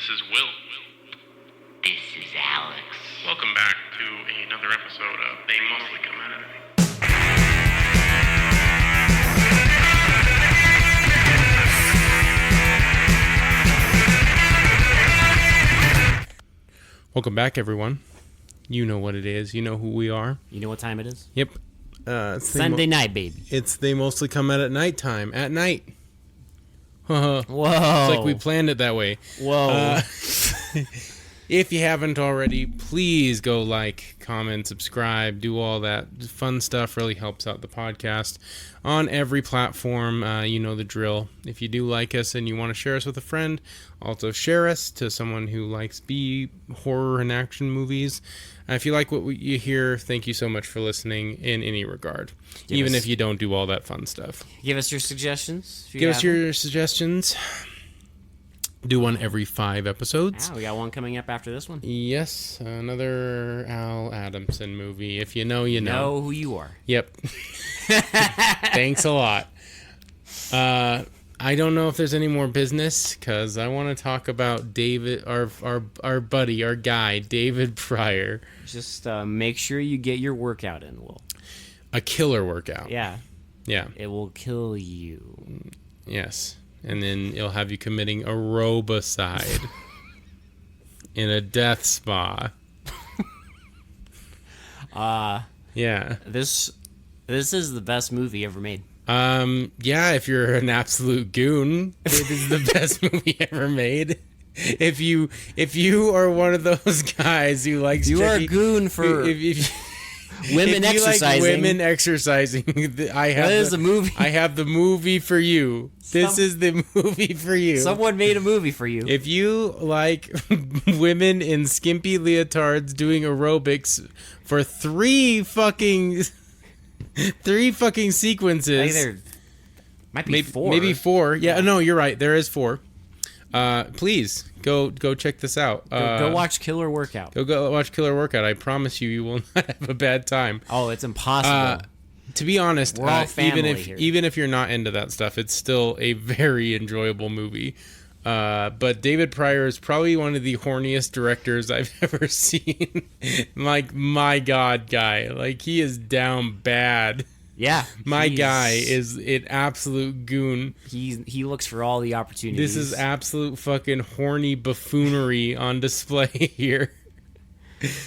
This is Will. This is Alex. Welcome back to another episode of They Mostly Come Out at Night. Welcome back, everyone. You know what it is. You know who we are. You know what time it is? Yep. Sunday night, baby. It's They Mostly Come Out at Nighttime. At night. Whoa. It's like we planned it that way. Whoa. If you haven't already, please go like, comment, subscribe, do all that fun stuff. Really helps out the podcast on every platform. You know the drill. If you do like us and you want to share us with a friend, also share us to someone who likes B, horror, and action movies. If you like what you hear, thank you so much for listening in any regard, even if you don't do all that fun stuff. Give us your suggestions. Give us your suggestions. Do one every 5 episodes. We got one coming up after this one. Yes, another Al Adamson movie. If you know, you know. Know who you are. Yep. Thanks a lot. I don't know if there's any more business, because I want to talk about David, our buddy, our guy, David Pryor. Just make sure you get your workout in, Will. A killer workout. Yeah. Yeah. It will kill you. Yes. And then it'll have you committing aerobicide in a death spa. Yeah. This is the best movie ever made. Yeah, if you're an absolute goon, it is the best movie ever made. If you are one of those guys who likes are a goon for women exercising. Like women exercising, the movie. I have the movie for you. This is the movie for you. Someone made a movie for you. If you like women in skimpy leotards doing aerobics for three fucking sequences. There might be four. Maybe 4. Yeah, no, you're right. There is 4. Please go check this out. Go watch Killer Workout. Go watch Killer Workout. I promise you will not have a bad time. Oh, it's impossible. To be honest, we're all family here. Even if you're not into that stuff, it's still a very enjoyable movie. But David Pryor is probably one of the horniest directors I've ever seen. Like, my God, guy. Like, he is down bad. Yeah. My guy is an absolute goon. He looks for all the opportunities. This is absolute fucking horny buffoonery on display here.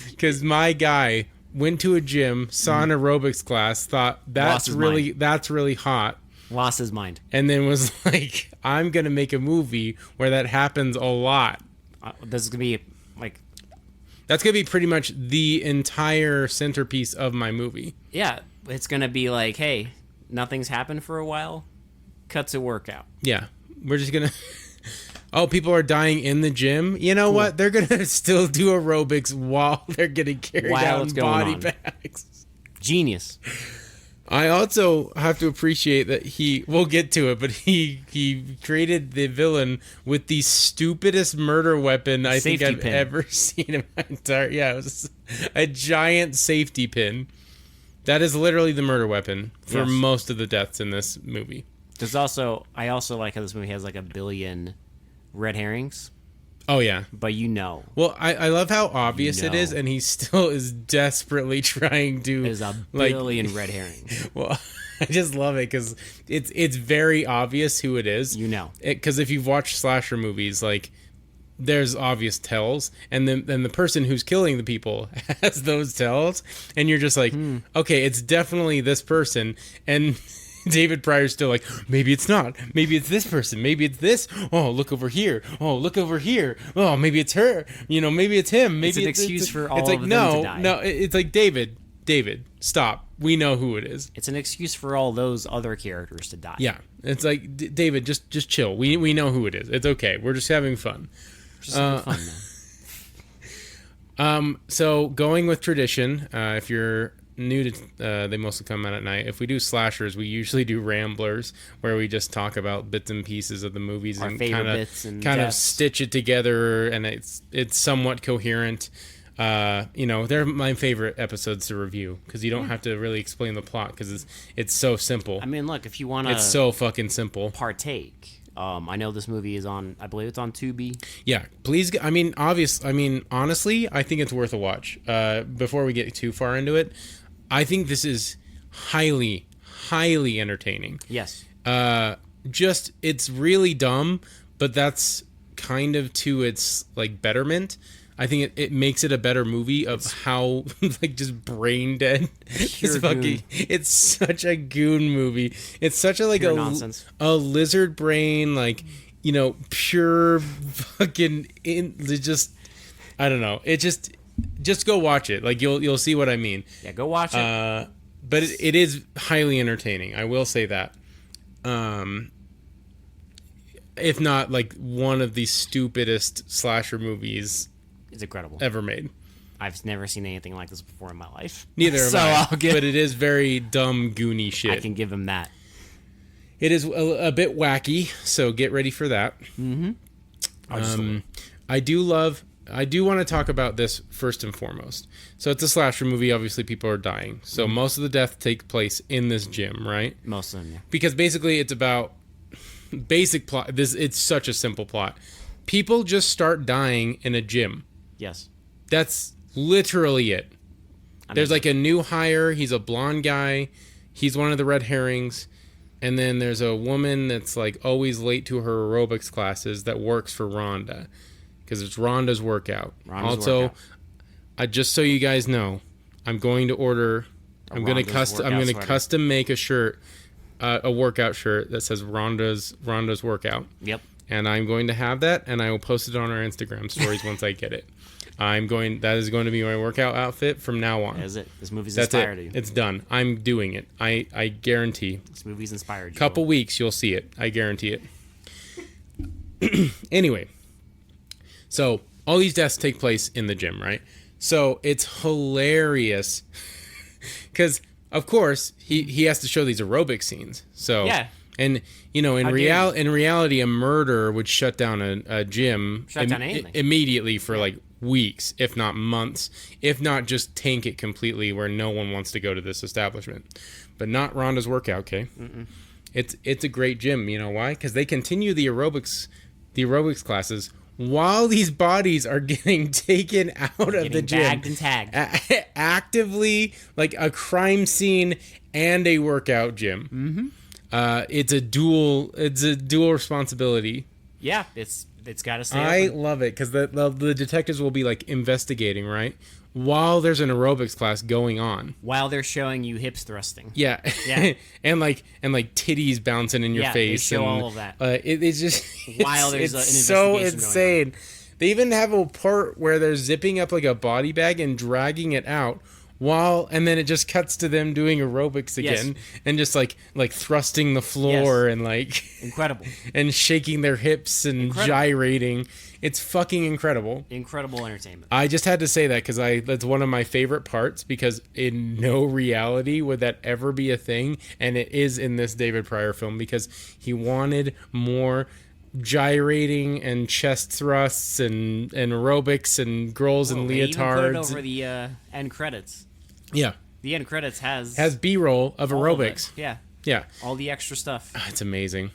Because my guy went to a gym, saw an aerobics class, thought that's really hot. Lost his mind. And then was like, I'm going to make a movie where that happens a lot. This is going to be like... That's going to be pretty much the entire centerpiece of my movie. Yeah. It's going to be like, hey, nothing's happened for a while. Cut to workout. Yeah. We're just going to... Oh, people are dying in the gym? You know what? They're going to still do aerobics while they're getting carried out in body bags. Genius. I also have to appreciate that we'll get to it, but he created the villain with the stupidest murder weapon I think I've ever seen in my entire... Yeah, it was a giant safety pin. That is literally the murder weapon for most of the deaths in this movie. I also like how this movie has like a billion red herrings. Oh, yeah. But Well, I love how obvious it is, and he still is desperately trying to... There's a billion red herrings. Well, I just love it, because it's very obvious who it is. Because if you've watched slasher movies, like, there's obvious tells, and then the person who's killing the people has those tells, and you're just like, okay, it's definitely this person, and... David Pryor's still like, maybe it's not. Maybe it's this person. Maybe it's this. Oh, look over here. Oh, look over here. Oh, maybe it's her. Maybe it's him. Maybe it's an excuse for all of them to die. No, it's like, David, stop. We know who it is. It's an excuse for all those other characters to die. Yeah. It's like, David, just chill. We know who it is. It's okay. We're just having fun. Just having fun, man. So going with tradition, if you're new to They Mostly Come Out at Night, if we do slashers, we usually do ramblers, where we just talk about bits and pieces of the movies and kind of stitch it together, and it's somewhat coherent. They're my favorite episodes to review, because you don't have to really explain the plot, because it's so simple. I mean, look, if you want to... It's so fucking simple. Partake. I know this movie is on. I believe it's on Tubi. Yeah, please. Honestly, I think it's worth a watch. Before we get too far into it, I think this is highly, highly entertaining. Yes. Just it's really dumb, but that's kind of to its like betterment. I think it makes it a better movie of how like just brain dead. It's such a goon movie. It's such a like pure nonsense. A lizard brain, like, you know, pure fucking just I don't know. It just go watch it. Like you'll see what I mean. Yeah, go watch it. But it is highly entertaining. I will say that. If not like one of the stupidest slasher movies. It's incredible. Ever made. I've never seen anything like this before in my life. Neither have I. But it is very dumb, goony shit. I can give him that. It is a bit wacky, so get ready for that. Mm-hmm. I do want to talk about this first and foremost. So it's a slasher movie. Obviously, people are dying. So most of the deaths take place in this gym, right? Most of them, yeah. Because basically, it's about basic plot. It's such a simple plot. People just start dying in a gym. Yes. That's literally it. There's like a new hire. He's a blonde guy. He's one of the red herrings. And then there's a woman that's like always late to her aerobics classes that works for Rhonda. Because it's Rhonda's workout. Just so you guys know, I'm going to order... I'm going to custom make a shirt, a workout shirt that says Rhonda's workout. Yep. And I'm going to have that, and I will post it on our Instagram stories once I get it. That is going to be my workout outfit from now on. That is it. This movie's inspired you. It's done. I'm doing it. I guarantee. This movie's inspired you. Couple weeks, you'll see it. I guarantee it. Anyway, so all these deaths take place in the gym, right? So it's hilarious because, of course, he has to show these aerobic scenes. So yeah. And, you know, in reality, a murder would shut down a gym immediately for like weeks, if not months, if not just tank it completely where no one wants to go to this establishment. But not Rhonda's workout, okay? Mm-mm. It's a great gym. You know why? Because they continue the aerobics classes while these bodies are getting taken out of the gym. Bagged and tagged. Actively, like a crime scene and a workout gym. Mm-hmm. It's a dual responsibility. Yeah, it's got to stay I open. love it because the detectives will be like investigating, right, while there's an aerobics class going on, while they're showing you hips thrusting. Yeah. and like titties bouncing in your face. They show and all of that. It's just while there's it's an so investigation insane. Going on. They even have a part where they're zipping up like a body bag and dragging it out. And then it just cuts to them doing aerobics again, and just like thrusting the floor and like incredible and shaking their hips and gyrating. It's fucking incredible. Incredible entertainment. I just had to say that because that's one of my favorite parts because in no reality would that ever be a thing, and it is in this David Pryor film because he wanted more gyrating and chest thrusts and aerobics and girls in leotards. They even put it over the end credits. Yeah. The end credits has B-roll of aerobics. Yeah. All the extra stuff. It's amazing.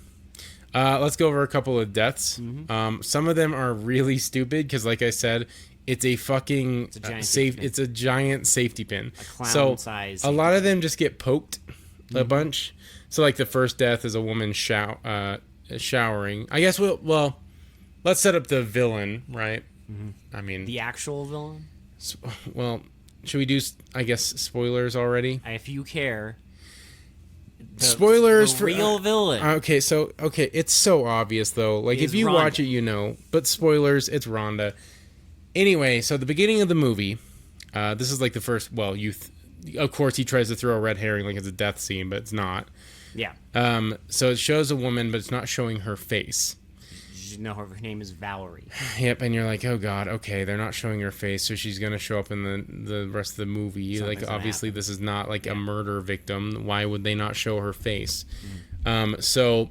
Let's go over a couple of deaths. Mm-hmm. Some of them are really stupid because, like I said, it's a fucking it's a giant safety pin. A clown size. A lot of them just get poked a bunch. So, like the first death is a woman showering. I guess let's set up the villain, right? Mm-hmm. I mean, the actual villain. Well, should we do, I guess, spoilers already? If you care. Spoilers for real villain. Okay, it's so obvious though. Like if you Rhonda. watch it, you know. But spoilers, it's Rhonda. Anyway, so the beginning of the movie, this is like the first. Well, of course, he tries to throw a red herring like it's a death scene, but it's not. Yeah. So it shows a woman, but it's not showing her face. No, her name is Valerie. Yep, and you're like, oh god, okay, they're not showing her face, so she's gonna show up in the rest of the movie. Something's like, obviously, this is not like a murder victim. Why would they not show her face? So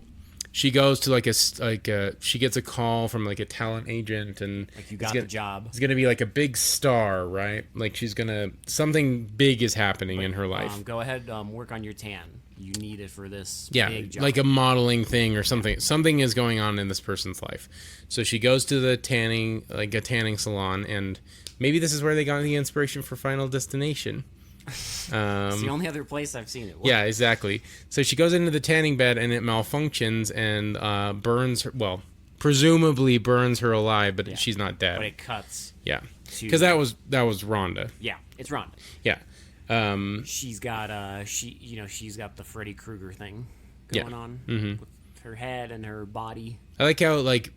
she goes to she gets a call from like a talent agent, and like, you got the job. It's gonna be like a big star, right? Like something big is happening in her life. Go ahead, work on your tan. You need it for this big job. Like a modeling thing or something. Something is going on in this person's life. So she goes to a tanning salon, and maybe this is where they got the inspiration for Final Destination. It's the only other place I've seen it work. Yeah, exactly. So she goes into the tanning bed, and it malfunctions and burns her. Well, presumably burns her alive, but she's not dead. But it cuts. Yeah, because that was Rhonda. Yeah, it's Rhonda. Yeah. She's got she's got the Freddy Krueger thing going on with her head and her body. I like how, like,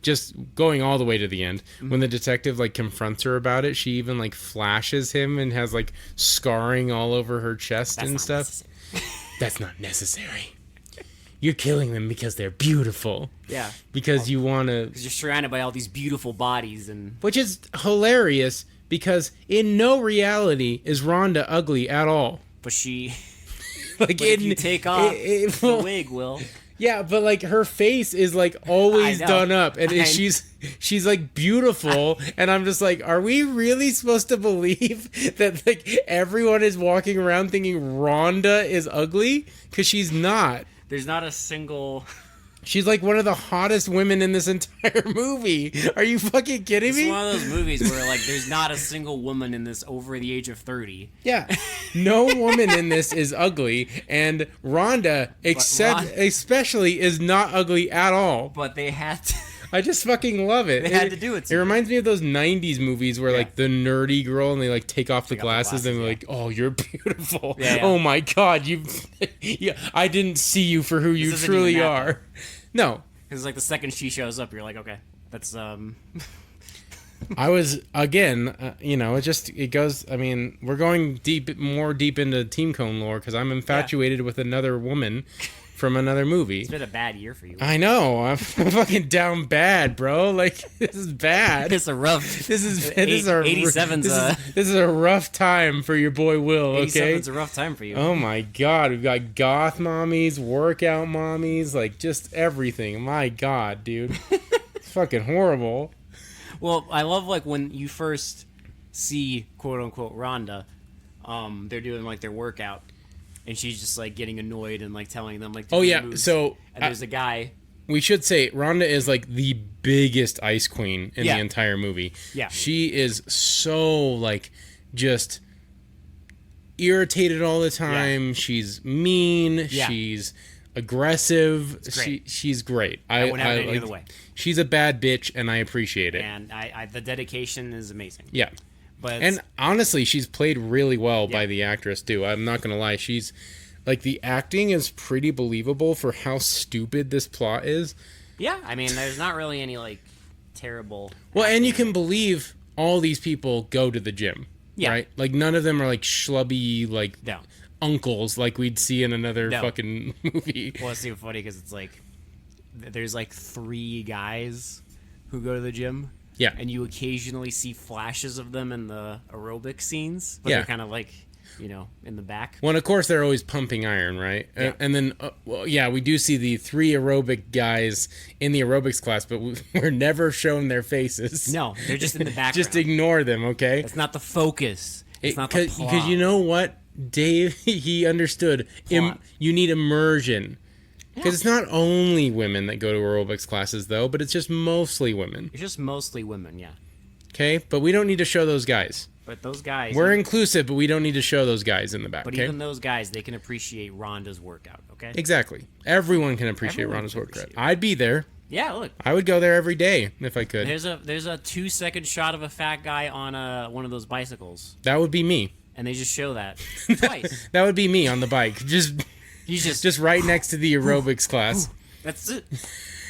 just going all the way to the end, when the detective, like, confronts her about it, she even, like, flashes him and has, like, scarring all over her chest and stuff. That's not necessary. You're killing them because they're beautiful. Yeah. Because you want to... Because you're surrounded by all these beautiful bodies. Which is hilarious, because in no reality is Rhonda ugly at all. But she... like, if you take off the wig, Will... Yeah, but like her face is like always done up, and she's like beautiful, and I'm just like, are we really supposed to believe that like everyone is walking around thinking Rhonda is ugly? Because she's not. There's not a single... She's like one of the hottest women in this entire movie. Are you fucking kidding me? It's one of those movies where like there's not a single woman in this over the age of 30. Yeah. No woman in this is ugly, and Rhonda especially is not ugly at all. But they had to... I just fucking love it. They had to do it. It reminds me of those 90s movies where like the nerdy girl and they like take off the glasses and they're like, "Oh, you're beautiful. Oh my god, I didn't see you for who you truly are." No. Because like the second she shows up, you're like, "Okay, that's I was again, it goes. I mean, we're going more deep into Team Cone lore because I'm infatuated with another woman from another movie. It's been a bad year for you. I know. I'm fucking down bad, bro. Like, this is bad. It's a rough. This is 87's. This is a rough time for your boy Will. Okay, 87's a rough time for you. Oh my god, we've got goth mommies, workout mommies, like just everything. My god, dude, it's fucking horrible. Well, I love like when you first see quote unquote Rhonda, they're doing like their workout. And she's just, like, getting annoyed and, like, telling them, like, moves. So... And there's a guy... We should say, Rhonda is, like, the biggest ice queen in the entire movie. Yeah. She is so, like, just irritated all the time. Yeah. She's mean. Yeah. She's aggressive. She's great. I wouldn't have it any other way. She's a bad bitch, and I appreciate it. And the dedication is amazing. Yeah. And honestly, she's played really well by the actress, too. I'm not going to lie. She's, like, the acting is pretty believable for how stupid this plot is. Yeah, I mean, there's not really any, like, terrible... Well, and you can believe all these people go to the gym, right? Like, none of them are, like, schlubby, like, uncles like we'd see in another fucking movie. Well, it's so funny because it's, like, there's, like, 3 guys who go to the gym. Yeah. And you occasionally see flashes of them in the aerobic scenes. But they're kind of like, in the back. Well, and of course, they're always pumping iron, right? Yeah. And then, we do see the 3 aerobic guys in the aerobics class, but we're never shown their faces. No, they're just in the background. Just ignore them, okay? It's not the focus. It's not the plot. Because you know what? Dave, he understood. You need immersion. Because it's not only women that go to aerobics classes, though, but it's just mostly women. It's just mostly women, yeah. Okay? But we don't need to show those guys. But those guys... We're inclusive, but we don't need to show those guys in the back, But even those guys, they can appreciate Rhonda's workout, okay? Exactly. Everyone can appreciate Rhonda's workout. I'd be there. Yeah, look. I would go there every day if I could. There's a 2-second shot of a fat guy on one of those bicycles. That would be me. And they just show that twice. That would be me on the bike. He's just right next to the aerobics class. That's it.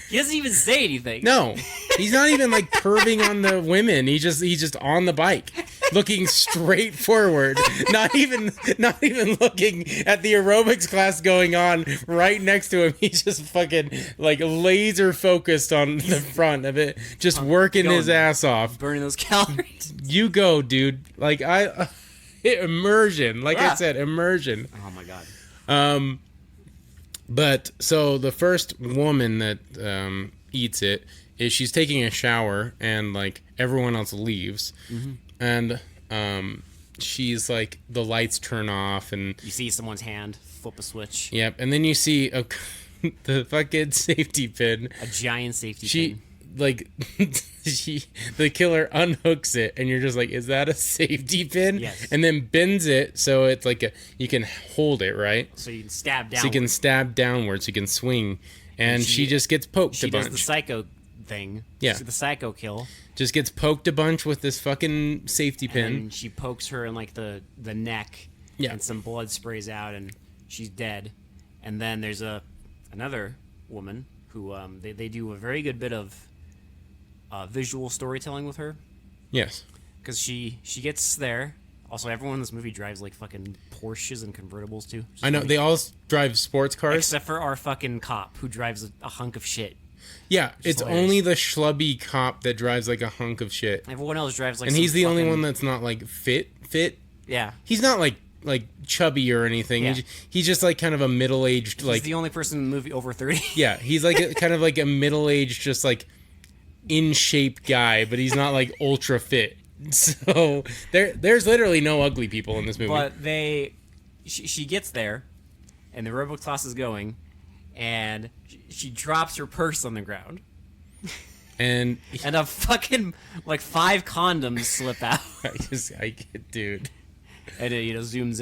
He doesn't even say anything. No, he's not even like perving on the women. He's just on the bike, looking straight forward. Not even looking at the aerobics class going on right next to him. He's just fucking like laser focused on the front of it, just working his ass off, burning those calories. You go, dude. Like immersion. Like I said, immersion. Oh my god. But so the first woman that eats it is she's taking a shower and like everyone else leaves, and she's like the lights turn off and you see someone's hand flip a switch. Yep, and then you see the fucking safety pin. A giant safety pin. Like the killer unhooks it, and you're just like, is that a safety pin? Yes. And then bends it so it's like you can hold it, right? So you can stab downwards. So you can stab downwards, so you can swing, and she just gets poked a bunch. She does the psycho thing. Yeah. The psycho kill. Just gets poked a bunch with this fucking safety pin. And she pokes her in like the neck. Yeah. And some blood sprays out, and she's dead. And then there's another woman who they do a very good bit of visual storytelling with her. Yes. Because she gets there. Also, everyone in this movie drives like fucking Porsches and convertibles too. I know, they all drive sports cars. Except for our fucking cop who drives a hunk of shit. Yeah, it's hilarious. only the schlubby cop that drives like a hunk of shit. Everyone else drives like and he's the only one that's not like fit. Yeah. He's not like chubby or anything. Yeah. He's just like kind of a middle-aged like. He's the only person in the movie over 30. Yeah, he's like kind of like a middle-aged, just like in shape guy, but he's not like ultra fit. So there's literally no ugly people in this movie. But she gets there, and the roboclass is going, and she drops her purse on the ground, and a fucking like 5 condoms slip out. I get, dude. And it zooms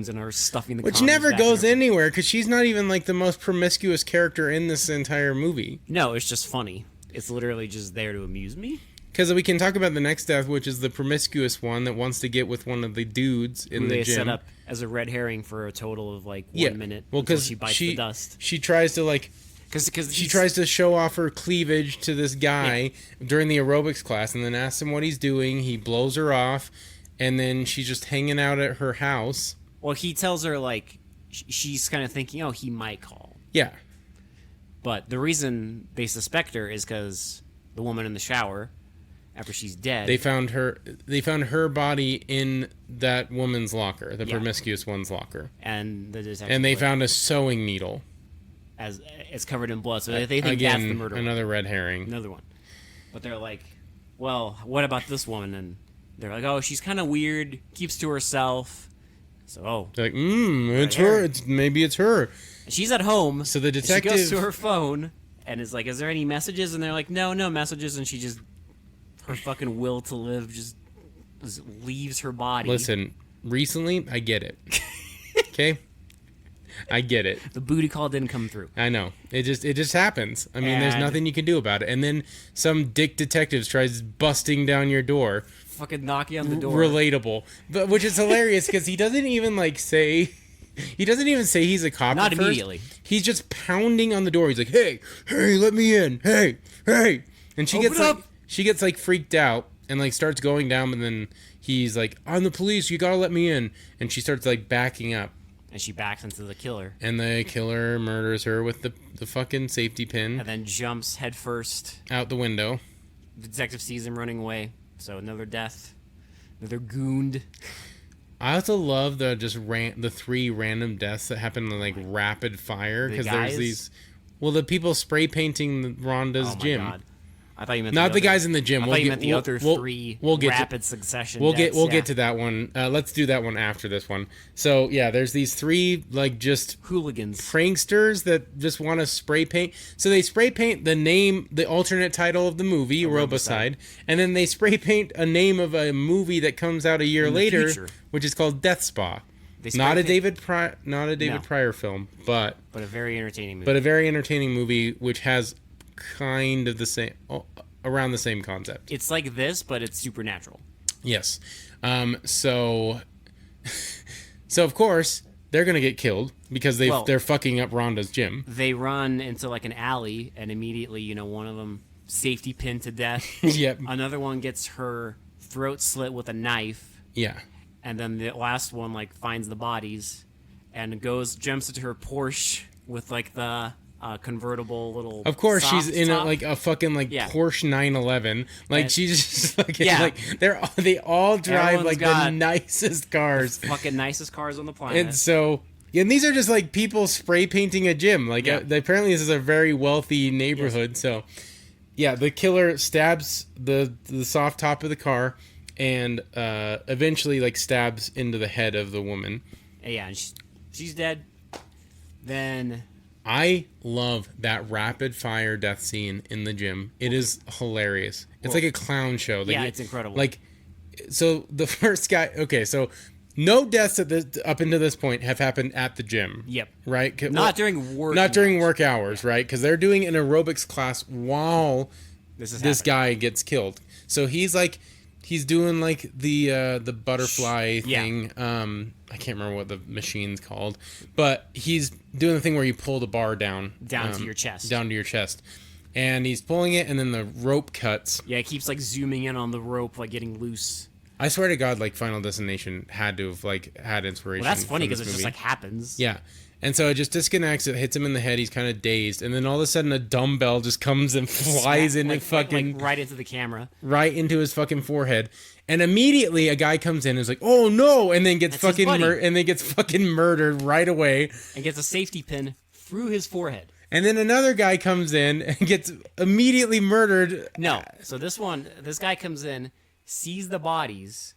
in her stuffing the Which condoms never back goes in her... anywhere because she's not even like the most promiscuous character in this entire movie. No, it's just funny. It's literally just there to amuse me. Because we can talk about the next death, which is the promiscuous one that wants to get with one of the dudes in the gym. They set up as a red herring for a total of like 1 minute. Well, because she bites the dust. She tries to like. Because she tries to show off her cleavage to this guy during the aerobics class, and then asks him what he's doing. He blows her off, and then she's just hanging out at her house. Well, he tells her like she's kind of thinking, oh, he might call. Yeah. But the reason they suspect her is because the woman in the shower, after she's dead, they found her body in that woman's locker, the promiscuous one's locker, and the detective, and they found a sewing needle, as it's covered in blood. So they think again, that's the murder. Another red herring. Another one. But they're like, well, what about this woman? And they're like, oh, she's kind of weird, keeps to herself. So they're like, it's her. Maybe it's her. She's at home. So the detective she goes to her phone and is like, is there any messages? And they're like, no messages. And she just, her fucking will to live just leaves her body. Listen, recently, I get it. Okay? I get it. The booty call didn't come through. I know. It just happens. I mean, there's nothing you can do about it. And then some dick detective tries busting down your door. Fucking knocking on the door. Relatable. But, which is hilarious because he doesn't even like say... He doesn't even say he's a cop. Not at first. immediately. He's just pounding on the door. He's like, "Hey, let me in. Hey." And she gets like freaked out and like starts going down, but then he's like, "I'm the police. You gotta let me in." And she starts like backing up. And she backs into the killer. And the killer murders her with the fucking safety pin. And then jumps headfirst out the window. The detective sees him running away. So another death. Another gooned. I also love the 3 random deaths that happen in like rapid fire because there's these. Well, the people spray painting Rhonda's gym. God. I thought you meant not the guys in the gym. I thought you meant the other 3 rapid succession. We'll get to that one. Let's do that one after this one. So yeah, there's these 3 like just hooligans, pranksters that just want to spray paint. So they spray paint the alternate title of the movie, Robicide, and then they spray paint a name of a movie that comes out a year later, which is called Death Spa. Not a David Pryor film, but a very entertaining movie. But a very entertaining movie which has kind of the same around the same concept. It's like this, but it's supernatural. Yes. So of course they're gonna get killed because they're fucking up Rhonda's gym. They run into like an alley and immediately, one of them safety pinned to death. Yep. Another one gets her throat slit with a knife. Yeah. And then the last one like finds the bodies and jumps into her Porsche with like the convertible little. Of course, she's in a fucking Porsche 911. Like she's just fucking like they all drive like the nicest cars, fucking nicest cars on the planet. And so And these are just like people spray painting a gym. Like apparently this is a very wealthy neighborhood. Yes. So yeah, the killer stabs the soft top of the car and eventually like stabs into the head of the woman. Yeah, and she's dead. Then I love that rapid fire death scene in the gym. It is hilarious. It's like a clown show. Like, yeah, it's incredible. Like, so the first guy. Okay, so no deaths up until this point have happened at the gym. Yep. Right. Not during work. Not during work hours, right? Because they're doing an aerobics class while this guy gets killed. So he's doing like the butterfly thing. I can't remember what the machine's called, but he's doing the thing where you pull the bar down to your chest. Down to your chest. And he's pulling it, and then the rope cuts. Yeah, it keeps like zooming in on the rope, like getting loose. I swear to God, like Final Destination had to have like had inspiration. Well, that's funny because it just like happens. Yeah. And so it just disconnects, it hits him in the head, he's kind of dazed, and then all of a sudden a dumbbell just comes and flies into fucking... Like right into the camera. Right into his fucking forehead. And immediately a guy comes in and is like, oh no! And then gets fucking murdered right away. And gets a safety pin through his forehead. And then another guy comes in and gets immediately murdered. No. So this guy comes in, sees the bodies.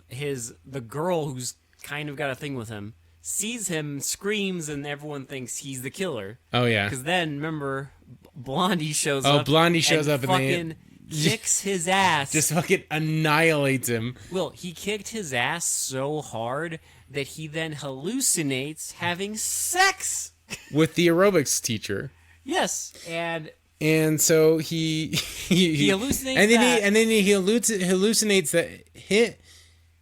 The girl who's kind of got a thing with him sees him, screams, and everyone thinks he's the killer. Oh, yeah. Because then, remember, Blondie shows up. Oh, Blondie shows up and kicks his ass. Just fucking annihilates him. Well, he kicked his ass so hard that he then hallucinates having sex. With the aerobics teacher. Yes, and so he hallucinates and then he hallucinates that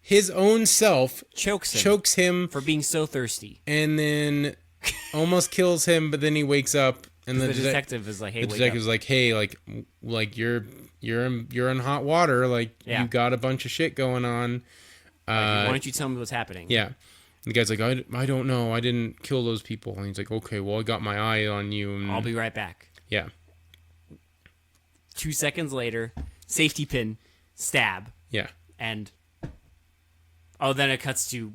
his own self chokes him for being so thirsty, and then almost kills him. But then he wakes up, and the detective is like, "Hey, like you're in hot water. Like you got a bunch of shit going on. Why don't you tell me what's happening?" Yeah. And the guy's like, I don't know. I didn't kill those people. And he's like, okay, well, I got my eye on you. And I'll be right back. Yeah. 2 seconds later, safety pin, stab. Yeah. And then it cuts to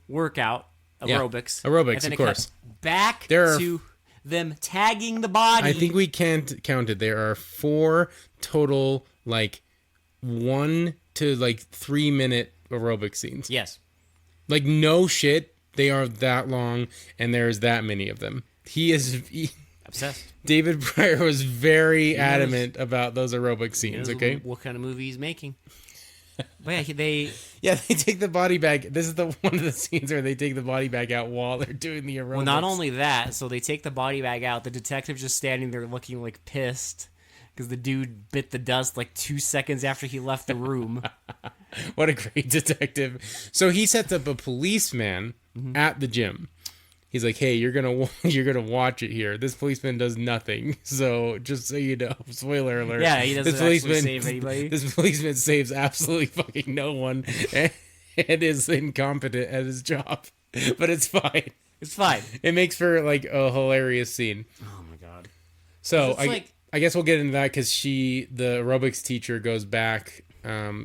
workout, aerobics. Yeah. Aerobics, and then of course. Back to them tagging the body. I think we can't count it. There are 4 total, like 1 to like 3 minute aerobic scenes. Yes. Like, no shit, they are that long, and there's that many of them. He is... obsessed. David Breyer was very adamant about those aerobic scenes, okay? What kind of movie he's making. But yeah, they take the body bag. This is one of the scenes where they take the body bag out while they're doing the aerobics. Well, not only that, so they take the body bag out, the detective's just standing there looking, like, pissed, because the dude bit the dust, like, 2 seconds after he left the room. What a great detective. So he sets up a policeman at the gym. He's like, hey, you're gonna watch it here. This policeman does nothing. So just so you know, spoiler alert. Yeah, he doesn't actually save anybody. This policeman saves absolutely fucking no one and is incompetent at his job. But it's fine. It's fine. It makes for like a hilarious scene. Oh my god. So I guess we'll get into that because the aerobics teacher goes back.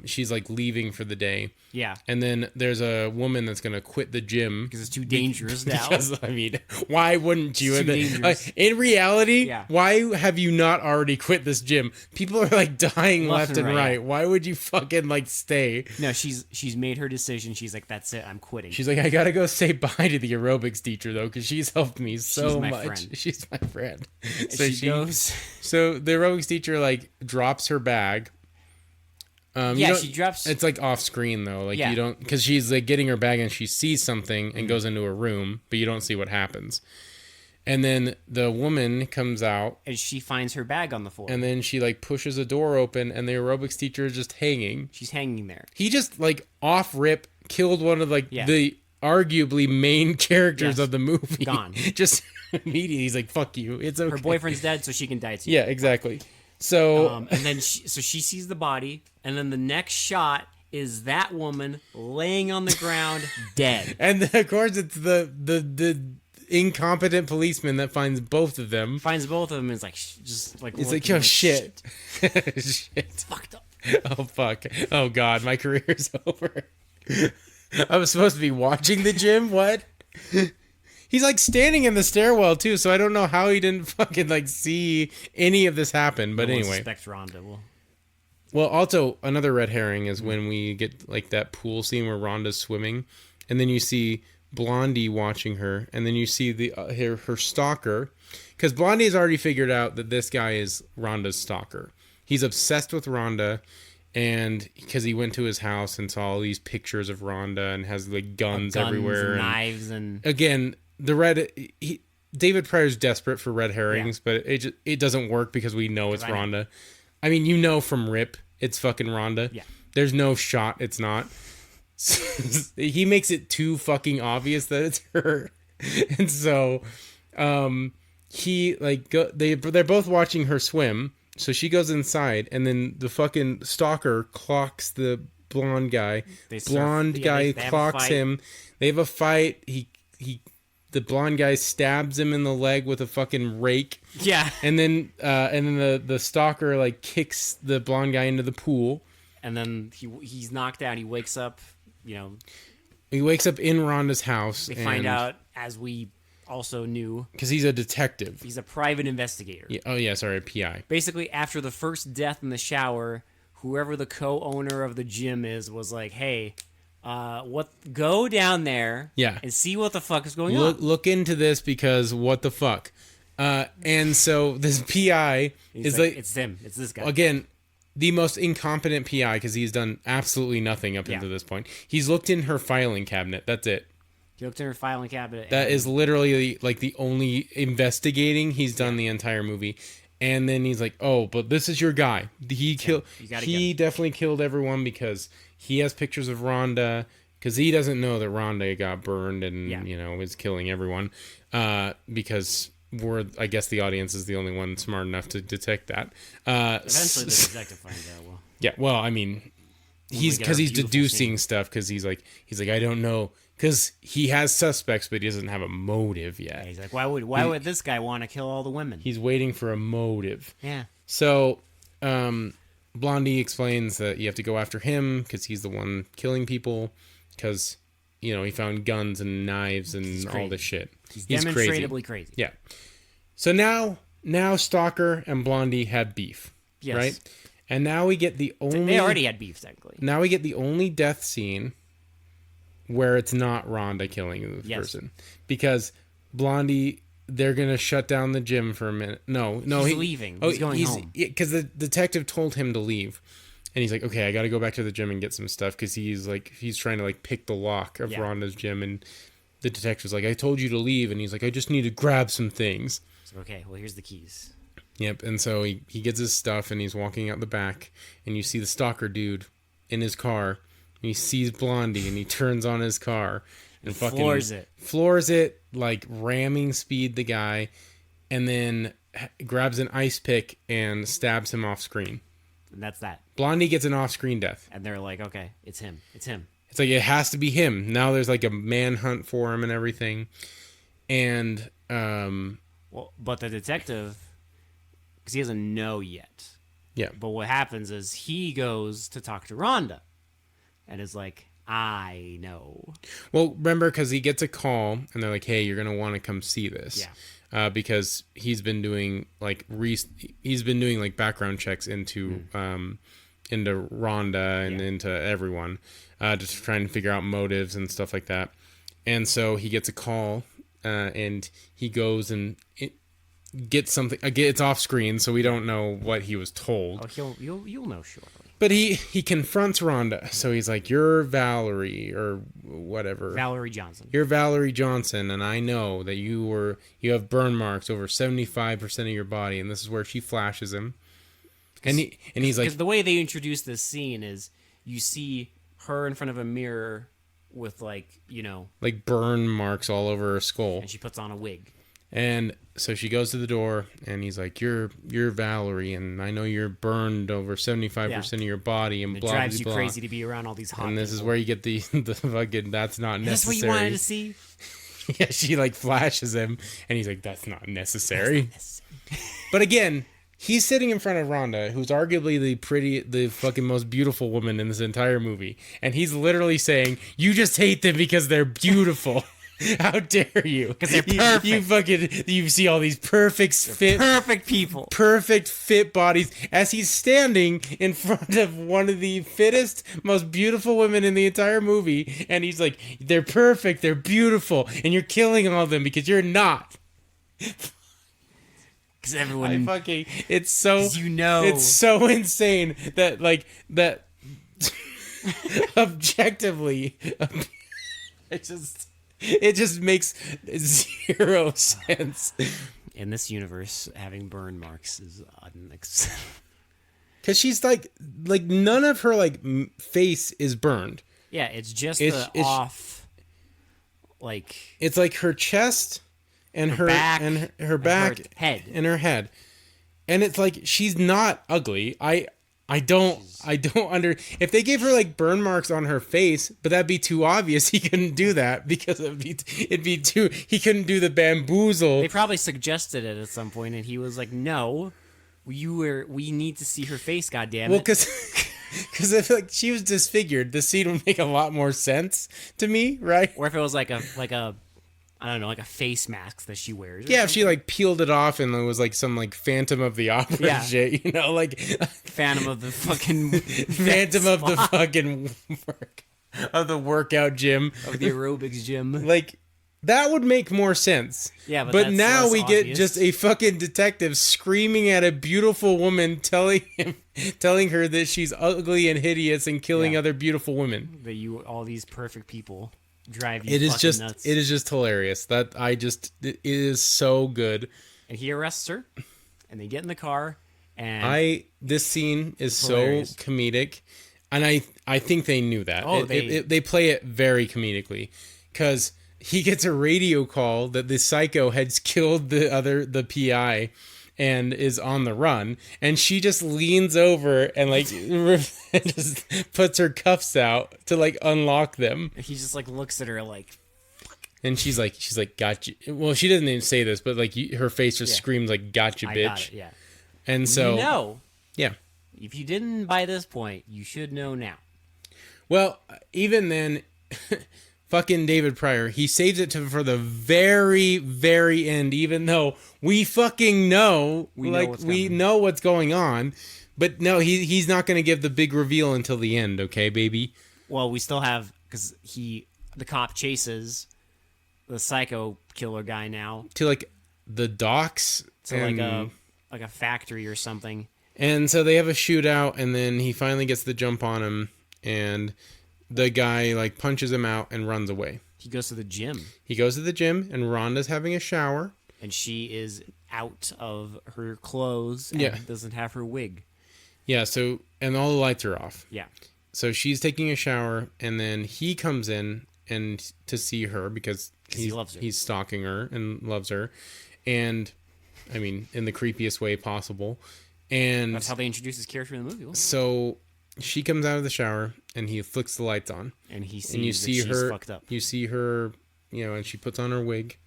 She's like leaving for the day. Yeah. And then there's a woman that's going to quit the gym. Because it's too dangerous now. Because, I mean, why wouldn't you? It's too dangerous. In reality, why have you not already quit this gym? People are like dying left and right. Why would you fucking like stay? No, she's made her decision. She's like, that's it. I'm quitting. She's like, I got to go say bye to the aerobics teacher though, because she's helped me so much. Friend. She's my friend. So she goes. So the aerobics teacher like drops her bag. She drops. It's like off screen though, like you don't, because she's like getting her bag and she sees something and goes into a room, but you don't see what happens. And then the woman comes out and she finds her bag on the floor. And then she like pushes a door open and the aerobics teacher is just hanging. She's hanging there. He just like off rip killed one of like the arguably main characters of the movie. Gone. Just immediately he's like, fuck you. It's okay. Her boyfriend's dead, so she can die too. Yeah, exactly. So and then she sees the body, and then the next shot is that woman laying on the ground dead. And of course it's the incompetent policeman that finds both of them. And is like just like it's like, yo, shit. It's fucked up. Oh fuck. Oh god, my career's over. I was supposed to be watching the gym? What? He's like standing in the stairwell too, so I don't know how he didn't fucking like see any of this happen. But anyway. Suspect Rhonda. Well, also another red herring is when we get like that pool scene where Rhonda's swimming, and then you see Blondie watching her, and then you see the her stalker, because Blondie has already figured out that this guy is Rhonda's stalker. He's obsessed with Rhonda, and because he went to his house and saw all these pictures of Rhonda and has like guns everywhere, and knives, and again David Pryor's desperate for red herrings, but it doesn't work because we know it's Rhonda. I mean, you know from Rip, it's fucking Rhonda. Yeah. There's no shot it's not. He makes it too fucking obvious that it's her. And so they're both watching her swim. So she goes inside, and then the fucking stalker clocks the blonde guy. Guy clocks him. They have a fight. The blonde guy stabs him in the leg with a fucking rake. Yeah. And then the stalker like kicks the blonde guy into the pool. And then he's knocked out. He wakes up, He wakes up in Rhonda's house. We find out, as we also knew, because he's a detective. He's a private investigator. Yeah. Oh yeah, sorry, PI. Basically, after the first death in the shower, whoever the co-owner of the gym was like, "Hey, go down there, and see what the fuck is going on. Look into this because what the fuck." And so this PI is like, it's him. It's this guy again. The most incompetent PI because he's done absolutely nothing up until this point. He's looked in her filing cabinet. That's it. He looked in her filing cabinet. That is literally like the only investigating he's done the entire movie. And then he's like, "Oh, but this is your guy. He definitely killed everyone because he has pictures of Rhonda because he doesn't know that Rhonda got burned and is killing everyone because." I guess the audience is the only one smart enough to detect that. Eventually, the detective finds out. Well, yeah. Well, I mean, he's deducing stuff because he's like I don't know because he has suspects, but he doesn't have a motive yet. Yeah, he's like, why would this guy want to kill all the women? He's waiting for a motive. Yeah. So, Blondie explains that you have to go after him because he's the one killing people because he found guns and knives and all this shit. He's demonstrably crazy. Yeah. So now Stalker and Blondie have beef. Yes. Right? And now we get the only... They already had beef, technically. Now we get the only death scene where it's not Rhonda killing the person. Because Blondie, they're going to shut down the gym for a minute. No. He's leaving. He's going home. Because the detective told him to leave. And he's like, okay, I got to go back to the gym and get some stuff. Because he's trying to pick the lock of Rhonda's gym. And the detective's like, I told you to leave. And he's like, I just need to grab some things. So, okay, well, here's the keys. Yep. And so he gets his stuff and he's walking out the back. And you see the stalker dude in his car. And he sees Blondie and he turns on his car. And fucking floors it, like ramming speed the guy. And then grabs an ice pick and stabs him off screen. And that's that. Blondie gets an off-screen death. And they're like, okay, it's him. It's him. It's like, it has to be him. Now there's like a manhunt for him and everything. And, but the detective, because he doesn't know yet. Yeah. But what happens is he goes to talk to Rhonda. And is like, I know. Well, remember, because he gets a call and they're like, hey, you're going to want to come see this. Yeah. Because he's been doing background checks into Rhonda and into everyone, just trying to figure out motives and stuff like that. And so he gets a call, and he goes and gets something. It's off screen, so we don't know what he was told. Oh, you'll know shortly. But he confronts Rhonda. So he's like, you're Valerie or whatever. Valerie Johnson. You're Valerie Johnson, and I know that you have burn marks over 75% of your body, and this is where she flashes him. And he's like... Because the way they introduce this scene is you see her in front of a mirror with like burn marks all over her skull. And she puts on a wig. And so she goes to the door, and he's like, "You're Valerie, and I know you're burned over 75% of your body, and blah, blah, blah. It drives you crazy to be around all these hot And this people. is where you get the fucking, that's not necessary. That's what you wanted to see? Yeah, she flashes him, and he's like, that's not necessary. But again, He's sitting in front of Rhonda, who's arguably the fucking most beautiful woman in this entire movie. And he's literally saying, you just hate them because they're beautiful. How dare you? Because they're perfect. You see all these perfect people. Perfect fit bodies as he's standing in front of one of the fittest, most beautiful women in the entire movie. And he's like, they're perfect, they're beautiful, and you're killing all of them because you're not. Because everyone, it's so it's so insane that that objectively, it just makes zero sense. In this universe, having burn marks is unacceptable. Because she's like none of her face is burned. Yeah, it's just off. It's like her chest. And her back, and her back, her head, and her head, and it's like she's not ugly. I don't if they gave her burn marks on her face, but that'd be too obvious. He couldn't do that because it'd be too. He couldn't do the bamboozle. They probably suggested it at some point, and he was like, "No, we need to see her face. Goddamn it!" Well, because I feel like she was disfigured. The scene would make a lot more sense to me, right? Or if it was like a I don't know, like a face mask that she wears. Yeah, if she peeled it off and it was some Phantom of the Opera shit, Phantom of the fucking Phantom of the fucking of the workout gym, of the aerobics gym. That would make more sense. Yeah, but now we get just a fucking detective screaming at a beautiful woman, telling her that she's ugly and hideous and killing other beautiful women. That all these perfect people. Drive you nuts. It is just hilarious. It is so good. And he arrests her, and they get in the car, and this scene is hilarious. So comedic, and I think they knew that. Oh, they play it very comedically, because he gets a radio call that the psycho has killed the PI. And is on the run, and she just leans over and just puts her cuffs out to unlock them. He just looks at her and she's like, "Got you." Well, she doesn't even say this, but her face just screams "Got you, bitch." Got it, yeah. And so, yeah. If you didn't by this point, you should know now. Well, even then. Fucking David Pryor, he saves it for the very, very end, even though we fucking know, we know what's going on, but no, he's not going to give the big reveal until the end, okay, baby? Well, we still have, because the cop chases the psycho killer guy now to the docks, to a factory or something, and so they have a shootout, and then he finally gets the jump on him, and the guy punches him out and runs away. He goes to the gym. And Rhonda's having a shower. And she is out of her clothes and doesn't have her wig. Yeah, so, and all the lights are off. Yeah. So she's taking a shower, and then he comes in to see her because he loves her. He's stalking her and loves her. And, I mean, in the creepiest way possible. And that's how they introduce his character in the movie. So she comes out of the shower, and he flicks the lights on. And he sees that she's fucked up. You see her, and she puts on her wig.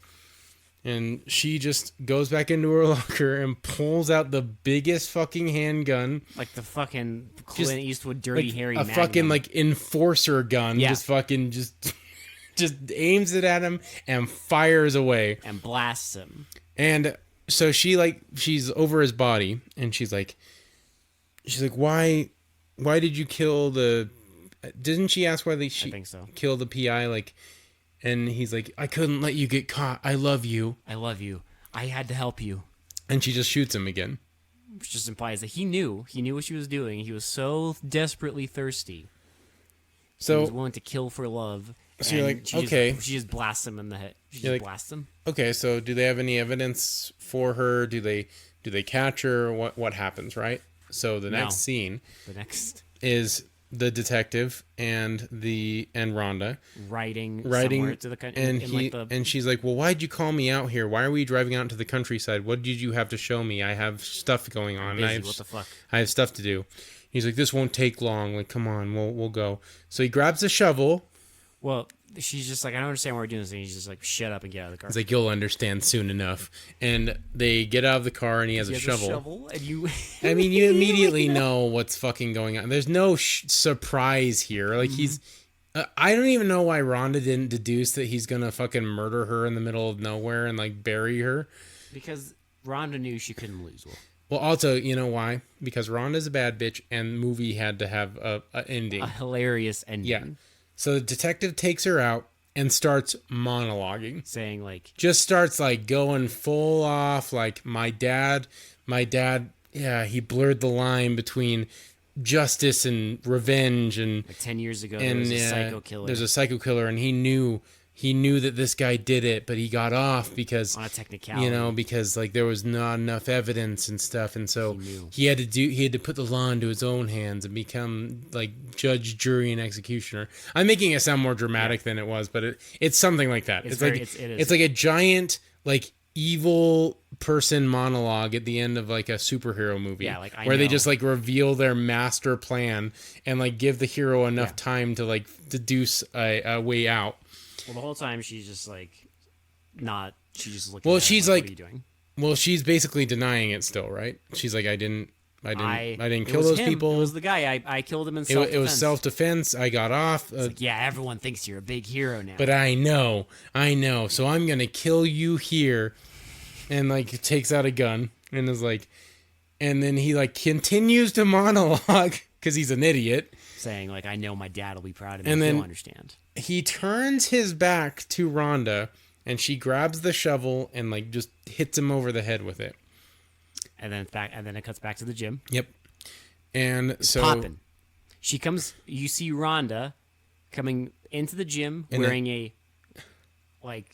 And she just goes back into her locker and pulls out the biggest fucking handgun. Like the fucking Clint Eastwood Dirty Harry a Magnum. Fucking enforcer gun. Yeah. Just aims it at him and fires away. And blasts him. And so she's over his body, and she's like, why did you kill didn't she ask why she I think so. Killed the PI? And he's like, I couldn't let you get caught. I love you. I had to help you. And she just shoots him again. Which just implies that he knew what she was doing. He was so desperately thirsty. So he was willing to kill for love. So you're like, okay. She just blasts him in the head. She just blasts him. Okay, so do they have any evidence for her? Do they catch her? What happens, right? So the next scene is the detective and Rhonda riding somewhere to the country, and she's like, well, why'd you call me out here? Why are we driving out to the countryside? What did you have to show me? I have stuff going on. What the fuck? I have stuff to do. He's like, this won't take long. Come on, we'll go. So he grabs a shovel. Well, she's just like, I don't understand why we're doing this. And he's just like, shut up and get out of the car. He's like, you'll understand soon enough. And they get out of the car and he has a shovel. And you, I mean, you immediately know what's fucking going on. There's no surprise here. Like he's, I don't even know why Rhonda didn't deduce that he's gonna fucking murder her in the middle of nowhere and like bury her. Because Rhonda knew she couldn't lose. Well, also, you know why? Because Rhonda's a bad bitch, and the movie had to have a ending. A hilarious ending. Yeah. So the detective takes her out and starts monologuing. Saying, like... Just starts, like, going full off, like, my dad, yeah, he blurred the line between justice and revenge, and... Like 10 years ago, there was a psycho killer. There's a psycho killer, and he knew that this guy did it, but he got off because on a technicality, you know, because like there was not enough evidence and stuff, and so he had to put the law into his own hands and become like judge, jury, and executioner. I'm making it sound more dramatic than it was, but it's something like that. It's like a giant like evil person monologue at the end of like a superhero movie, where they just like reveal their master plan and like give the hero enough time to like deduce a way out. Well, the whole time she's just like, she's just looking. Well, at she's him, like, what are you doing? Well, she's basically denying it still, right? She's like, I didn't kill those him. people. It was the guy. I killed him in self-defense. It was self-defense. I got off. Like, yeah, everyone thinks you're a big hero now. But I know. So I'm gonna kill you here, and like takes out a gun and is like, and then he like continues to monologue because he's an idiot, saying like, I know my dad will be proud of me. And then he'll understand. He turns his back to Rhonda, and she grabs the shovel and like just hits him over the head with it. And then it cuts back to the gym. Yep. And it's so popping. She comes. You see Rhonda coming into the gym wearing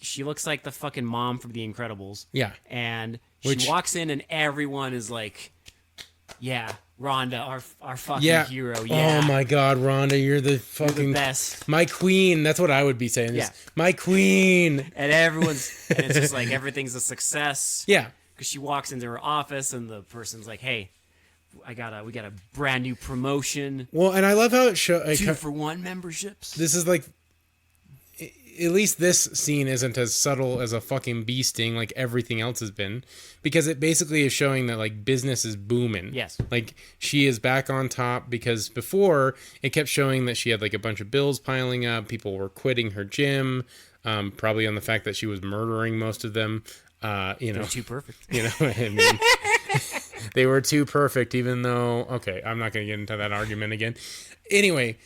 she looks like the fucking mom from The Incredibles. Yeah. And she walks in, and everyone is like, "Yeah, Rhonda, our fucking hero." Yeah. Oh my God, Rhonda, you're the fucking best. My queen. That's what I would be saying. Yeah. My queen. And it's just like everything's a success. Yeah. Because she walks into her office, and the person's like, "Hey, we got a brand new promotion." Well, and I love how it shows 2-for-1 memberships. This is like, at least this scene isn't as subtle as a fucking bee sting like everything else has been, because it basically is showing that like business is booming. Yes. Like she is back on top, because before it kept showing that she had like a bunch of bills piling up. People were quitting her gym, probably on the fact that she was murdering most of them. They're too perfect. You know, I mean, they were too perfect, even though, okay, I'm not going to get into that argument again. Anyway,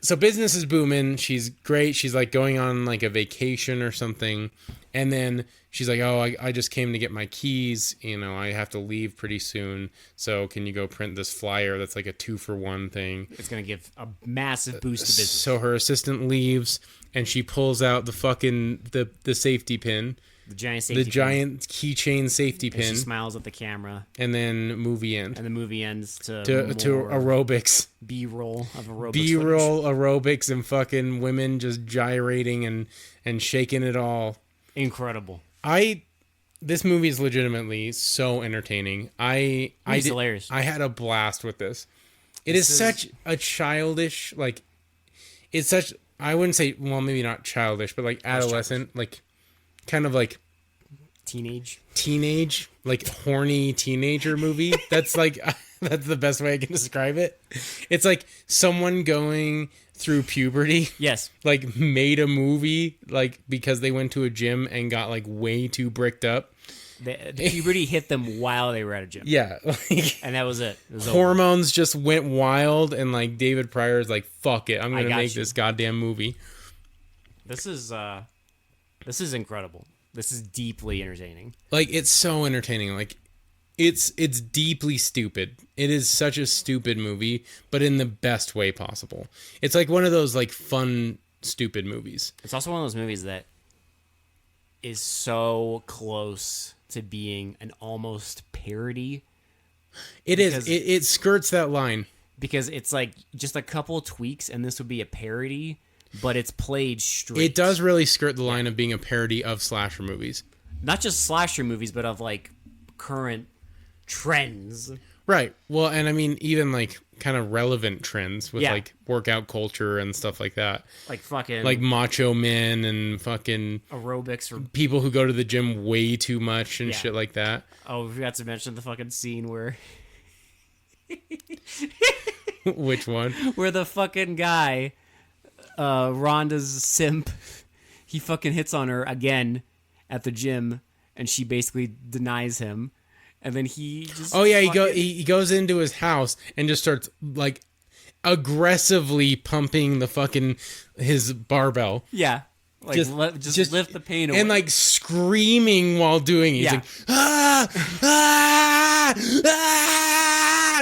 so business is booming. She's great. She's like going on like a vacation or something. And then she's like, oh, I just came to get my keys. You know, I have to leave pretty soon. So can you go print this flyer that's like a 2-for-1 thing? It's going to give a massive boost to business. So her assistant leaves, and she pulls out the fucking, the safety pin. The giant safety pin. Giant keychain safety pin. And she smiles at the camera. And then movie end. And the movie ends to aerobics. B-roll of aerobics. B-roll aerobics and fucking women just gyrating and shaking it all. Incredible. This movie is legitimately so entertaining. It's hilarious. I had a blast with this. It is such a childish, like, it's such, I wouldn't say, well, maybe not childish, but like adolescent, like, kind of like teenage, like horny teenager movie. That's like, that's the best way I can describe it. It's like someone going through puberty. Yes. Like made a movie, like because they went to a gym and got like way too bricked up. The puberty hit them while they were at a gym. Yeah. Like, and that was it. Hormones just went wild, and like David Pryor's like, fuck it, I'm going to make this goddamn movie. This is incredible. This is deeply entertaining. Like, it's so entertaining. Like, it's deeply stupid. It is such a stupid movie, but in the best way possible. It's like one of those like fun, stupid movies. It's also one of those movies that is so close to being an almost parody. It is. It skirts that line. Because it's like just a couple tweaks, and this would be a parody. But it's played straight. It does really skirt the line of being a parody of slasher movies. Not just slasher movies, but of like current trends. Right. Well, and I mean, even like kind of relevant trends with like workout culture and stuff like that. Like fucking like macho men and fucking aerobics or people who go to the gym way too much and shit like that. Oh, we forgot to mention the fucking scene where which one? Where the fucking guy, Rhonda's simp, he fucking hits on her again at the gym, and she basically denies him. And then he just he goes into his house and just starts like aggressively pumping the fucking his barbell. Yeah. Like just lift the pain away. And like screaming while doing it. He's like,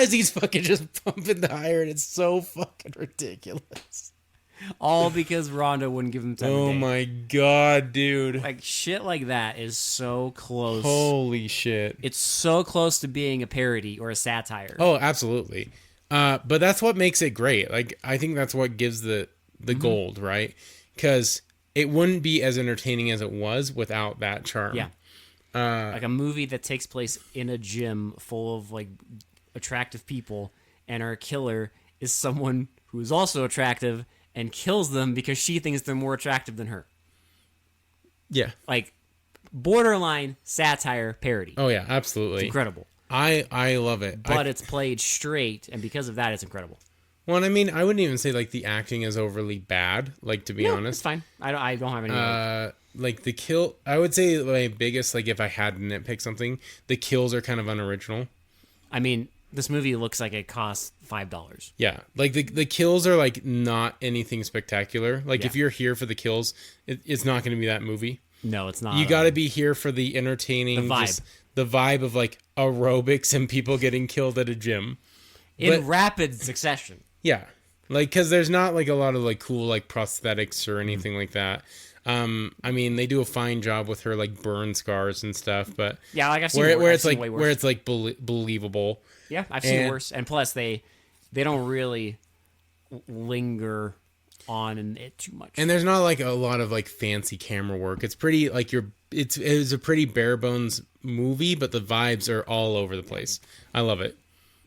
as he's fucking just pumping the iron. It's so fucking ridiculous. All because Rhonda wouldn't give him time. Oh my god, dude. Like shit like that is so close. Holy shit. It's so close to being a parody or a satire. Oh, absolutely. But that's what makes it great. Like I think that's what gives the gold, right? Because it wouldn't be as entertaining as it was without that charm. Yeah. Like a movie that takes place in a gym full of like attractive people, and our killer is someone who is also attractive and kills them because she thinks they're more attractive than her. Yeah. Like borderline satire parody. Oh yeah, absolutely. It's incredible. I love it. But it's played straight, and because of that, it's incredible. Well, I mean, I wouldn't even say like the acting is overly bad. Like to be honest, it's fine. I don't have any. Like the kill, I would say my biggest, like if I had to nitpick something, the kills are kind of unoriginal. I mean, this movie looks like it costs $5. Yeah, like the kills are like not anything spectacular. Like if you're here for the kills, it's not going to be that movie. No, it's not. You got to be here for the entertaining, the vibe of like aerobics and people getting killed at a gym in rapid succession. Yeah, like because there's not like a lot of like cool like prosthetics or anything like that. I mean, they do a fine job with her like burn scars and stuff, but yeah, like I've seen where it's like where it's like believable. Yeah, I've seen worse, and plus they don't really linger on it too much. And there's not like a lot of like fancy camera work. It's pretty like it's a pretty bare bones movie, but the vibes are all over the place. I love it.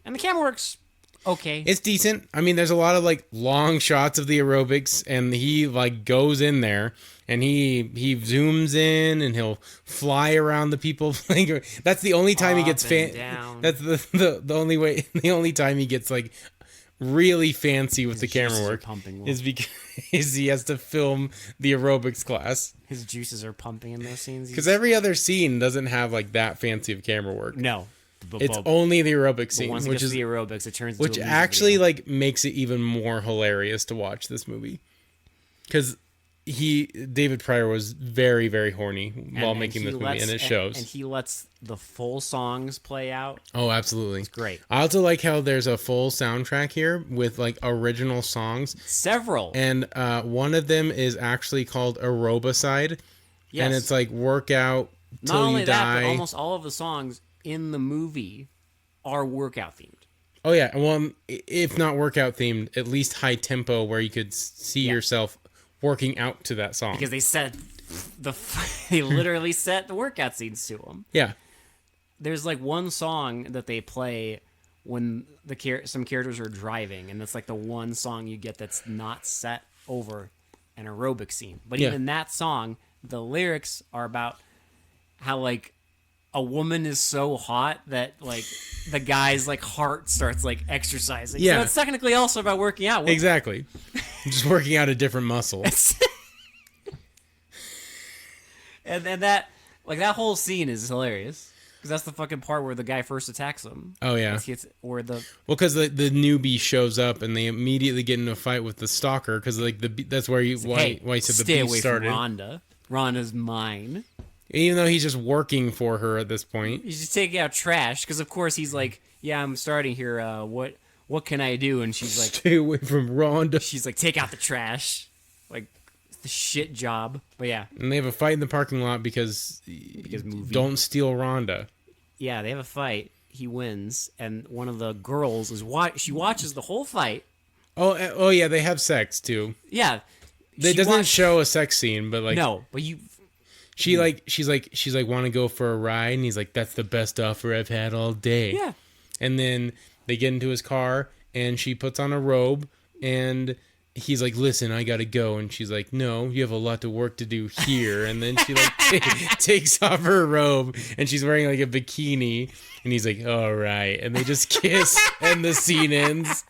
And the camera work's okay. It's decent. I mean, there's a lot of like long shots of the aerobics, and he like goes in there and he zooms in and he'll fly around the people. That's the only time he gets That's the only way. The only time he gets like really fancy with the camera work is because he has to film the aerobics class. His juices are pumping in those scenes. Because every other scene doesn't have like that fancy of camera work. No. It's only the aerobics scene, which is the aerobics. It turns which into a actually video. like makes it even more hilarious to watch this movie, because David Pryor was very, very horny while making this movie, and it shows. And he lets the full songs play out. Oh, absolutely, it's great. I also like how there's a full soundtrack here with like original songs, several, and one of them is actually called Aerobicide, and it's like workout till Not only you die. That, but almost all of the songs in the movie are workout themed. Oh yeah, well, if not workout themed, at least high tempo where you could see yourself working out to that song. Because they literally set the workout scenes to them. Yeah. There's like one song that they play when some characters are driving, and that's like the one song you get that's not set over an aerobic scene. But even that song, the lyrics are about how like a woman is so hot that like the guy's like heart starts like exercising. Yeah. So it's technically also about working out. Exactly. Just working out a different muscle. and that like that whole scene is hilarious. Because that's the fucking part where the guy first attacks him. Oh yeah. Because the newbie shows up and they immediately get into a fight with the stalker, because like that's where why he said the beef started. Stay away from Rhonda. Rhonda's mine. Even though he's just working for her at this point. He's just taking out trash, because of course he's like, yeah, I'm starting here. What can I do? And she's like, stay away from Rhonda. She's like, take out the trash. Like, the shit job. But yeah. And they have a fight in the parking lot because movie. Don't steal Rhonda. Yeah, they have a fight. He wins. And one of the girls she watches the whole fight. Oh yeah, they have sex too. Yeah. It doesn't show a sex scene, but like. No, but you. She's like, want to go for a ride? And he's like, that's the best offer I've had all day. Yeah. And then they get into his car, and she puts on a robe, and he's like, listen, I gotta go. And she's like, no, you have a lot of work to do here. And then she like takes off her robe, and she's wearing like a bikini, and he's like, all right. And they just kiss, and the scene ends.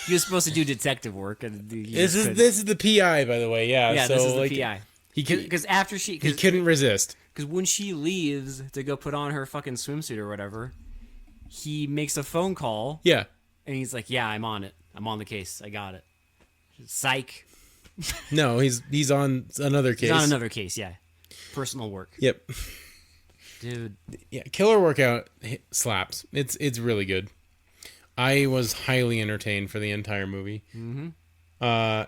You're supposed to do detective work. And this is the PI, by the way. Yeah, so, this is like, the PI. Because after he couldn't resist. Because when she leaves to go put on her fucking swimsuit or whatever, he makes a phone call. Yeah. And he's like, yeah, I'm on it. I'm on the case. I got it. Psych. No, he's on another case. He's on another case, yeah. Personal work. Yep. Dude. Yeah, Killer Workout slaps. It's really good. I was highly entertained for the entire movie. Mm-hmm.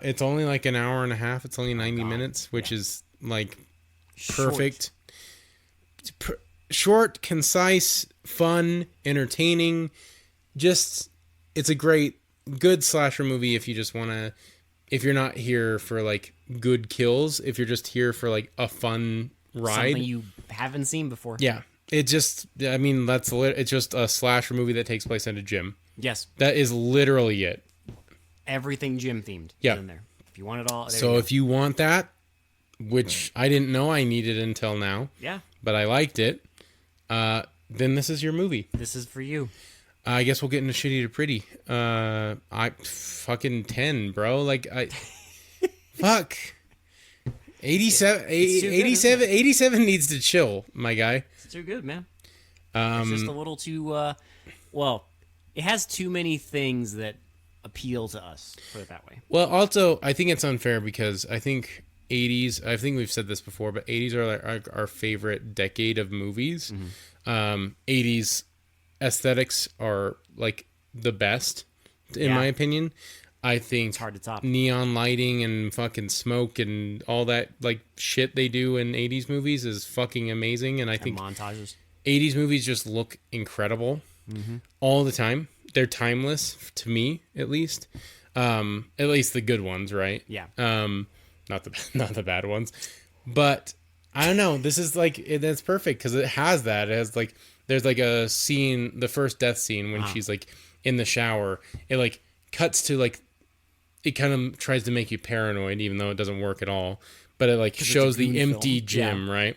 It's only like an hour and a half. It's only 90 minutes, which is like perfect. Short, concise, fun, entertaining. Just, it's a good slasher movie if you just want to, if you're not here for like good kills, if you're just here for like a fun ride. Something you haven't seen before. Yeah. It's just a slasher movie that takes place at a gym. Yes. That is literally it. Everything gym themed is in there. If you want it all. So if you want that, which I didn't know I needed until now. Yeah. But I liked it. Then this is your movie. This is for you. I guess we'll get into shitty to pretty. I fucking 10, bro. Like fuck. 87 needs to chill, my guy. It's too good, man. It's just a little too, well, it has too many things that appeal to us, put it that way. Well, also, I think it's unfair because I think 80s, I think we've said this before, but 80s are like our favorite decade of movies. Mm-hmm. 80s aesthetics are like the best, in my opinion. I think it's hard to top. Neon lighting and fucking smoke and all that like shit they do in 80s movies is fucking amazing. And I think montages. 80s movies just look incredible all the time. They're timeless to me, at least the good ones, right? Yeah. Not the bad ones, but I don't know. This is like that's perfect because it has that. It has like there's like a scene, the first death scene when she's like in the shower. It like cuts to like it kind of tries to make you paranoid, even though it doesn't work at all. But it like shows the empty gym, right?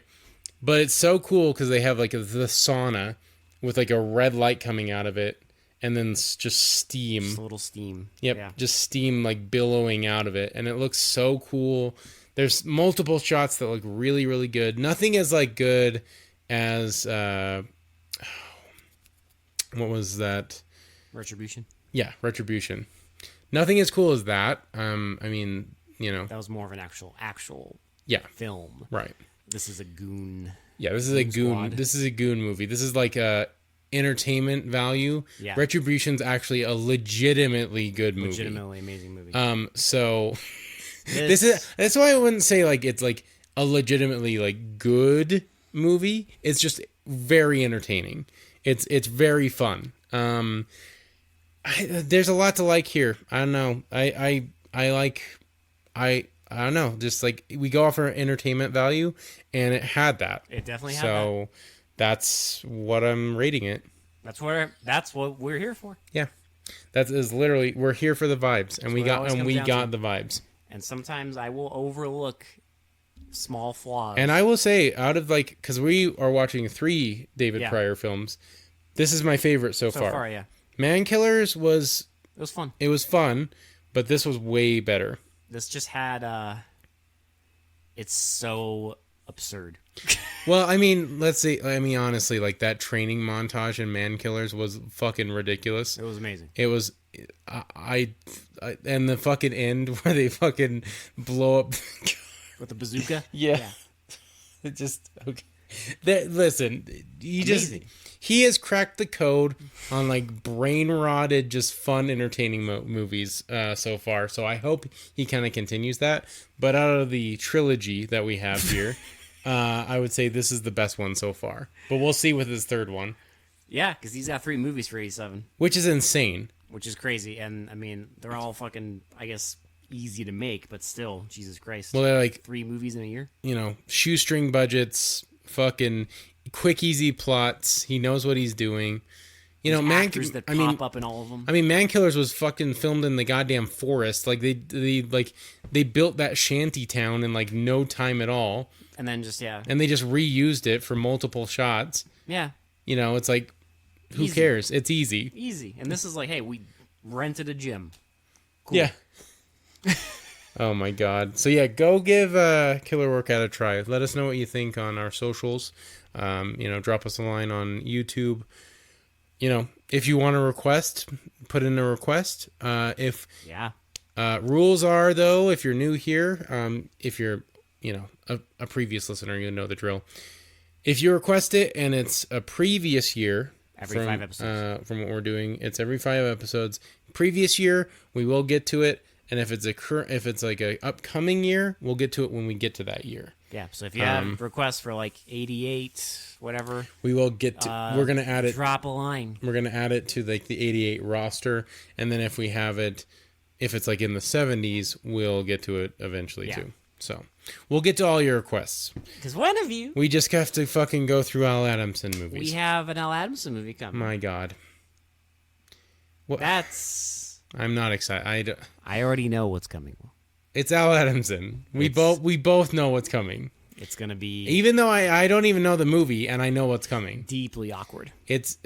But it's so cool because they have like the sauna with like a red light coming out of it. And then just steam. Just a little steam. Yep. Yeah. Just steam like billowing out of it. And it looks so cool. There's multiple shots that look really, really good. Nothing as like good as what was that? Retribution. Yeah, Retribution. Nothing as cool as that. I mean, you know. That was more of an actual film. Right. This is a goon. Yeah, this is a goon. Squad. This is a goon movie. This is like a entertainment value. Yeah. Retribution's actually a legitimately good movie. Legitimately amazing movie. So that's why I wouldn't say like it's like a legitimately like good movie. It's just very entertaining. It's very fun. There's a lot to like here. I don't know. I don't know. Just like we go off our entertainment value, and it had that. It definitely had that. So that's what I'm rating it. That's what we're here for. Yeah, that is literally we're here for the vibes, and we got the vibes. And sometimes I will overlook small flaws. And I will say, out of like, because we are watching 3 David Pryor films, this is my favorite so far. So far, yeah. Man Killers was fun. It was fun, but this was way better. This just had it's so absurd. Well, I mean, honestly, like that training montage in Man Killers was fucking ridiculous. It was amazing. It was, I and the fucking end where they fucking blow up with the bazooka. Yeah. It just okay. Listen, he has cracked the code on like brain rotted, just fun, entertaining movies so far. So I hope he kind of continues that. But out of the trilogy that we have here, I would say this is the best one so far. But we'll see with his third one. Yeah, because he's got 3 movies for 87, which is insane. Which is crazy, and I mean they're all fucking, I guess, easy to make, but still, Jesus Christ. Well, they're like 3 movies in a year. You know, shoestring budgets. Fucking quick, easy plots. He knows what he's doing. You know, actors that pop up in all of them. I mean, Man Killers was fucking filmed in the goddamn forest. Like they built that shanty town in like no time at all. And then just and they just reused it for multiple shots. Yeah. You know, it's like, who cares? It's easy. Easy. And this is like, hey, we rented a gym. Cool. Yeah. Oh my god. So yeah, go give Killer Workout a try. Let us know what you think on our socials. You know, drop us a line on YouTube. You know, if you want a request, put in a request. Rules are, though, if you're new here, if you're, you know, a previous listener, you know the drill. If you request it and it's a previous year, every 5 episodes. From what we're doing, it's every 5 episodes. Previous year, we will get to it, and if it's like a upcoming year, we'll get to it when we get to that year. Yeah, so if you have requests for like 88, whatever, we will get to. We're gonna add it. Drop a line. We're gonna add it to like the 88 roster, and then if we have it, if it's like in the 70s, we'll get to it eventually too. So we'll get to all your requests. Because one of you, we just have to fucking go through Al Adamson movies. We have an Al Adamson movie coming. My God. What? I'm not excited. I already know what's coming. It's Al Adamson. We both know what's coming. It's gonna be, even though I don't even know the movie and I know what's coming. Deeply awkward. It's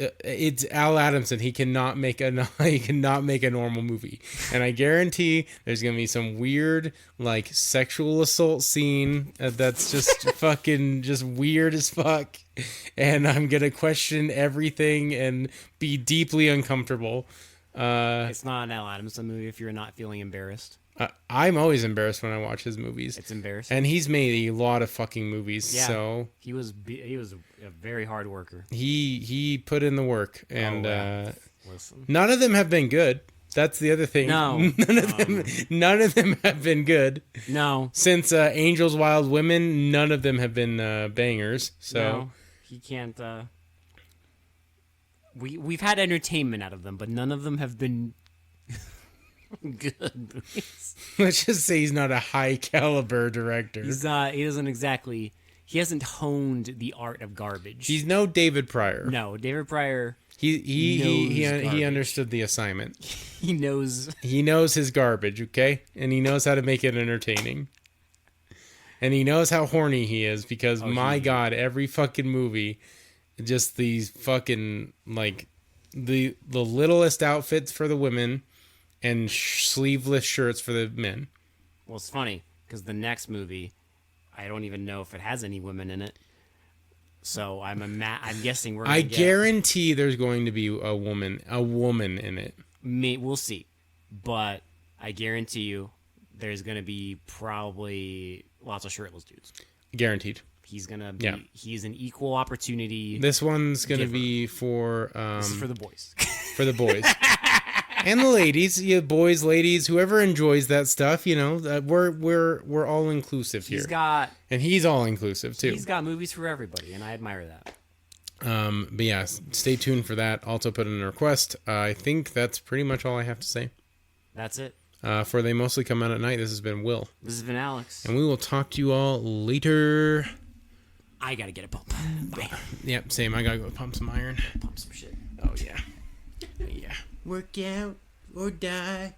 Al Adamson. He cannot make a normal movie, and I guarantee there's gonna be some weird like sexual assault scene that's just fucking just weird as fuck, and I'm gonna question everything and be deeply uncomfortable. It's not an Al Adamson movie if you're not feeling embarrassed. I'm always embarrassed when I watch his movies. It's embarrassing. And he's made a lot of fucking movies. Yeah. So he was a very hard worker. He put in the work, and listen, none of them have been good. That's the other thing. No, none of them have been good. No, since Angels, Wild Women, none of them have been bangers. So no, he can't. We've had entertainment out of them, but none of them have been good movies. Let's just say he's not a high caliber director. He's not. He doesn't exactly. He hasn't honed the art of garbage. He's no David Pryor. No, David Pryor. He understood the assignment. He knows his garbage, okay? And he knows how to make it entertaining. And he knows how horny he is because my God, every fucking movie, just these fucking like the littlest outfits for the women and sleeveless shirts for the men. Well, it's funny because the next movie, I don't even know if it has any women in it. So I'm guessing we're. I guarantee there's going to be a woman in it. We'll see, but I guarantee you there's going to be probably lots of shirtless dudes. Guaranteed. He's gonna be. Yeah. He's an equal opportunity. This one's gonna be for. This is for the boys. For the boys. And the ladies, boys, ladies, whoever enjoys that stuff, we're all inclusive here. He's all inclusive too. He's got movies for everybody, and I admire that. But yeah, stay tuned for that. Also put in a request. I think that's pretty much all I have to say. That's it. For They Mostly Come Out at Night, this has been Will. This has been Alex. And we will talk to you all later. I gotta get a pump. Bye. Yep, same. I gotta go pump some iron. Pump some shit. Oh yeah. Yeah. Work out or die.